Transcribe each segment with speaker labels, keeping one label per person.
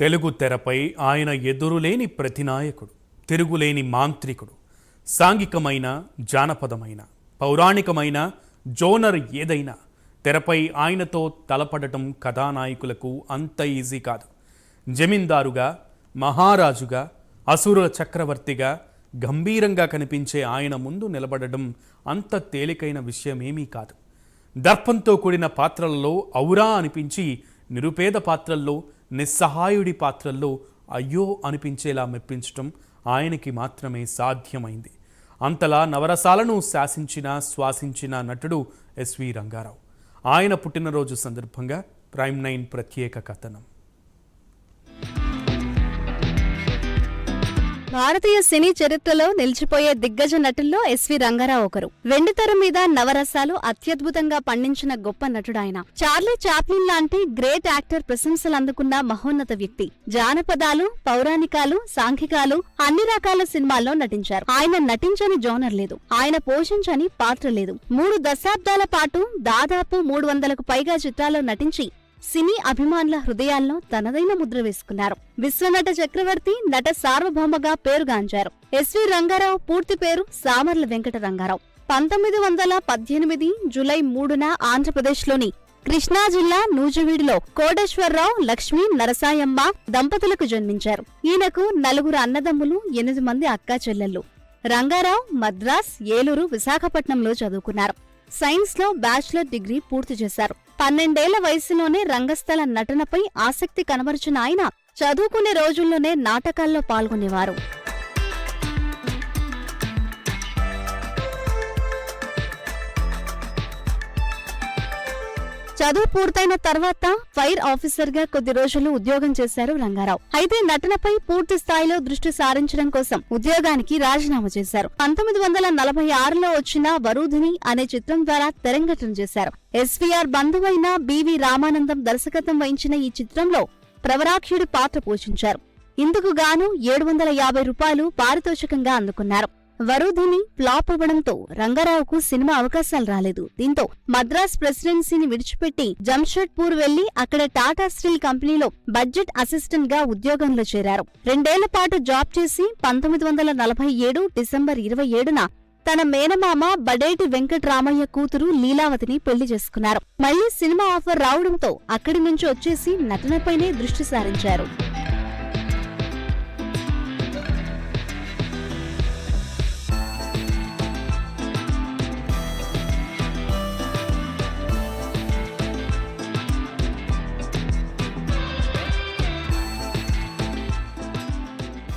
Speaker 1: తెలుగు తెరపై ఆయన ఎదురులేని ప్రతినాయకుడు, తిరుగులేని మాంత్రికుడు. సాంఘికమైన, జానపదమైన, పౌరాణికమైన, జోనర్ ఏదైనా తెరపై ఆయనతో తలపడటం కథానాయకులకు అంత ఈజీ కాదు. జమీందారుగా, మహారాజుగా, అసుర చక్రవర్తిగా గంభీరంగా కనిపించే ఆయన ముందు నిలబడడం అంత తేలికైన విషయమేమీ కాదు. దర్పంతో కూడిన పాత్రలలో ఔరా అనిపించి, నిరుపేద పాత్రల్లో, నిస్సహాయుడి పాత్రల్లో అయ్యో అనిపించేలా మెప్పించటం ఆయనకి మాత్రమే సాధ్యమైంది. అంతలా నవరసాలను శాసించిన, శ్వాసించిన నటుడు ఎస్వి రంగారావు. ఆయన పుట్టినరోజు సందర్భంగా ప్రైమ్9 ప్రత్యేక కథనం.
Speaker 2: భారతీయ సినీ చరిత్రలో నిలిచిపోయే దిగ్గజ నటుల్లో ఎస్వి రంగారావు ఒకరు. వెండితెర మీద నవరసాలు అత్యద్భుతంగా పండించిన గొప్ప నటుడాయన. చార్లీ చాప్లిన్ లాంటి గ్రేట్ యాక్టర్ ప్రశంసలు అందుకున్న మహోన్నత వ్యక్తి. జానపదాలు, పౌరాణికాలు, సాంఘికాలు అన్ని రకాల సినిమాల్లో నటించారు. ఆయన నటించని జోనర్ లేదు, ఆయన పోషించని పాత్ర లేదు. 3 దశాబ్దాల పాటు దాదాపు 300కు పైగా చిత్రాల్లో నటించి సినీ అభిమానుల హృదయాల్లో తనదైన ముద్ర వేసుకున్నారు. విశ్వనట చక్రవర్తి, నట సార్వభౌమగా పేరుగాంచారు. ఎస్వి రంగారావు పూర్తి పేరు సామర్ల వెంకట రంగారావు. 1918 జూలై 3న ఆంధ్రప్రదేశ్లోని కృష్ణా జిల్లా నూజివీడులో కోటేశ్వరరావు, లక్ష్మీ నరసాయమ్మ దంపతులకు జన్మించారు. ఈయనకు 4 అన్నదమ్ములు, 8 మంది అక్కా చెల్లెళ్ళు. రంగారావు మద్రాస్, ఏలూరు, విశాఖపట్నంలో చదువుకున్నారు. సైన్స్ లో బ్యాచిలర్ డిగ్రీ పూర్తి చేశారు. 12 ఏళ్ల వయసులోనే రంగస్థల నటనపై ఆసక్తి కనబరిచిన ఆయన చదువుకునే రోజుల్లోనే నాటకాల్లో పాల్గొనేవారు. చదువు పూర్తయిన తర్వాత ఫైర్ ఆఫీసర్ గా కొద్ది రోజులు ఉద్యోగం చేశారు రంగారావు. అయితే నటనపై పూర్తి స్థాయిలో దృష్టి సారించడం కోసం ఉద్యోగానికి రాజీనామా చేశారు. 1946లో వచ్చిన వరూధిని అనే చిత్రం ద్వారా తెరంగేట్రం చేశారు. ఎస్వీఆర్ బంధువైన బివి రామానందం దర్శకత్వం వహించిన ఈ చిత్రంలో ప్రవరాఖ్యుడి పాత్ర పోషించారు. ఇందుకు గాను ₹750 పారితోషికంగా అందుకున్నారు. వరూధిని ఫ్లాప్ అవ్వడంతో రంగారావుకు సినిమా అవకాశాలు రాలేదు. దీంతో మద్రాస్ ప్రెసిడెన్సీని విడిచిపెట్టి జంషెడ్పూర్ వెళ్లి అక్కడ టాటా స్టీల్ కంపెనీలో బడ్జెట్ అసిస్టెంట్ గా ఉద్యోగంలో చేరారు. 2 ఏళ్ల పాటు జాబ్ చేసి 1947 డిసెంబర్ 27న తన మేనమామ బడేటి వెంకట్రామయ్య కూతురు లీలావతిని పెళ్లి చేసుకున్నారు. మళ్లీ సినిమా ఆఫర్ రావడంతో అక్కడి నుంచి వచ్చేసి నటనపైనే దృష్టి సారించారు.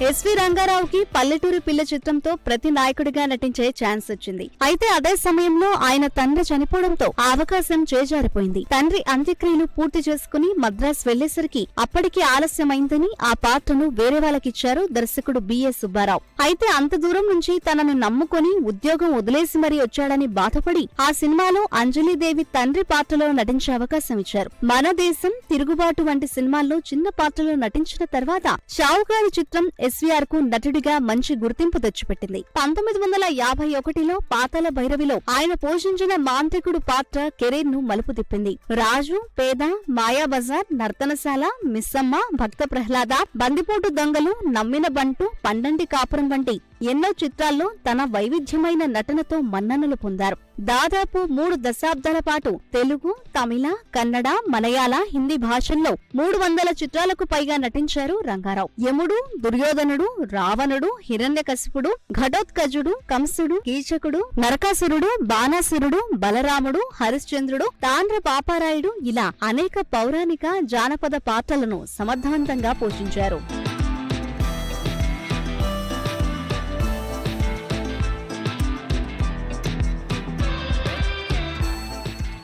Speaker 2: ఎస్వి రంగారావుకి పల్లెటూరి పిల్ల చిత్రంతో ప్రతి నాయకుడిగా నటించే ఛాన్స్ వచ్చింది. అయితే అదే సమయంలో ఆయన తండ్రి చనిపోవడంతో ఆ అవకాశం చేజారిపోయింది. తండ్రి అంత్యక్రియలు పూర్తి చేసుకుని మద్రాస్ వెళ్లేసరికి అప్పటికి ఆలస్యమైందని ఆ పాత్రను వేరే వాళ్ళకిచ్చారు దర్శకుడు బిఎస్ సుబ్బారావు. అయితే అంత దూరం నుంచి తనను నమ్ముకొని ఉద్యోగం వదిలేసి మరీ వచ్చాడని బాధపడి ఆ సినిమాలో అంజలీదేవి తండ్రి పాత్రలో నటించే అవకాశం ఇచ్చారు. మన దేశం, తిరుగుబాటు వంటి సినిమాల్లో చిన్న పాత్రలో నటించిన తర్వాత షావుకారు చిత్రం ఎస్వీఆర్ కు నటుడిగా మంచి గుర్తింపు తెచ్చిపెట్టింది. 1951లో పాతాళ భైరవిలో ఆయన పోషించిన మాంత్రికుడు పాత్ర కెరీర్ ను మలుపు తిప్పింది. రాజు, పేద, మాయాబజార్, నర్తనశాల, మిస్సమ్మ, భక్త ప్రహ్లాద, బందిపోటు దొంగలు, నమ్మిన బంటు, పండంటి కాపురం వంటి ఎన్నో చిత్రాల్లో తన వైవిధ్యమైన నటనతో మన్ననలు పొందారు. దాదాపు 3 దశాబ్దాల పాటు తెలుగు, తమిళ, కన్నడ, మలయాళ, హిందీ భాషల్లో 300 చిత్రాలకు పైగా నటించారు రంగారావు. యముడు, దుర్యోధనుడు, రావణుడు, హిరణ్యకశిపుడు, ఘటోత్కచుడు, కంసుడు, కీచకుడు, నరకాసురుడు, బాణాసురుడు, బలరాముడు, హరిశ్చంద్రుడు, తాండ్ర పాపారాయుడు ఇలా అనేక పౌరాణిక, జానపద పాత్రలను సమర్థవంతంగా పోషించారు.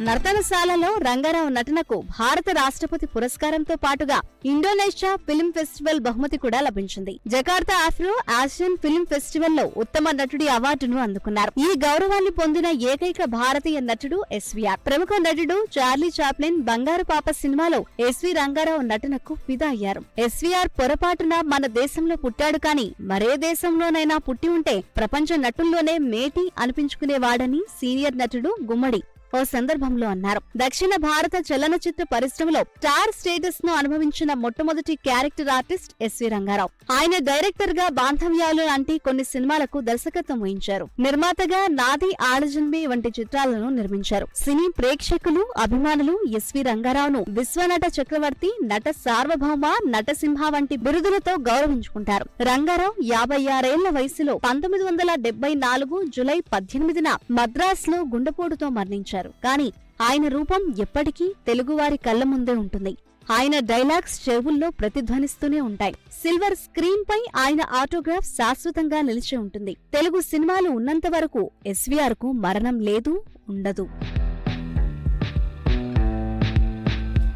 Speaker 2: నర్తనశాలలో రంగారావు నటనకు భారత రాష్ట్రపతి పురస్కారంతో పాటుగా ఇండోనేషియా ఫిల్మ్ ఫెస్టివల్ బహుమతి కూడా లభించింది. జకార్తా ఆఫ్రో ఆసియన్ ఫిల్మ్ ఫెస్టివల్లో ఉత్తమ నటుడి అవార్డును అందుకున్నారు. ఈ గౌరవాన్ని పొందిన ఏకైక భారతీయ నటుడు ఎస్వీఆర్. ప్రముఖ నటుడు చార్లీ చాప్లిన్ బంగారు పాప సినిమాలో ఎస్వి రంగారావు నటనకు ఫిదా అయ్యారు. ఎస్వీఆర్ పొరపాటున మన దేశంలో పుట్టాడు కానీ మరే దేశంలోనైనా పుట్టి ఉంటే ప్రపంచ నటుల్లోనే మేటి అనిపించుకునేవాడని సీనియర్ నటుడు గుమ్మడి ఓ సందర్భంలో అన్నారు. దక్షిణ భారత చలనచిత్ర పరిశ్రమలో స్టార్ స్టేటస్ ను అనుభవించిన మొట్టమొదటి క్యారెక్టర్ ఆర్టిస్ట్ ఎస్వి రంగారావు. ఆయన డైరెక్టర్ గా బాంధవ్యాలు లాంటి కొన్ని సినిమాలకు దర్శకత్వం వహించారు. నిర్మాతగా నాది ఆడజన్మే వంటి చిత్రాలను నిర్మించారు. సినీ ప్రేక్షకులు, అభిమానులు ఎస్వి రంగారావును విశ్వనట చక్రవర్తి, నట సార్వభౌమ, నటసింహ వంటి బిరుదులతో గౌరవించుకుంటారు. రంగారావు 56 ఏళ్ల వయసులో 1974 జూలై 18న మద్రాసులో గుండెపోటుతో మరణించారు. కానీ ఆయన రూపం ఎప్పటికీ తెలుగువారి కళ్ల ముందే ఉంటుంది. ఆయన డైలాగ్స్ చెవుల్లో ప్రతిధ్వనిస్తూనే ఉంటాయి. సిల్వర్ స్క్రీన్ పై ఆయన ఆటోగ్రాఫ్ శాశ్వతంగా నిలిచి ఉంటుంది. తెలుగు సినిమాలు ఉన్నంత వరకు ఎస్వీఆర్ కు మరణం లేదు, ఉండదు.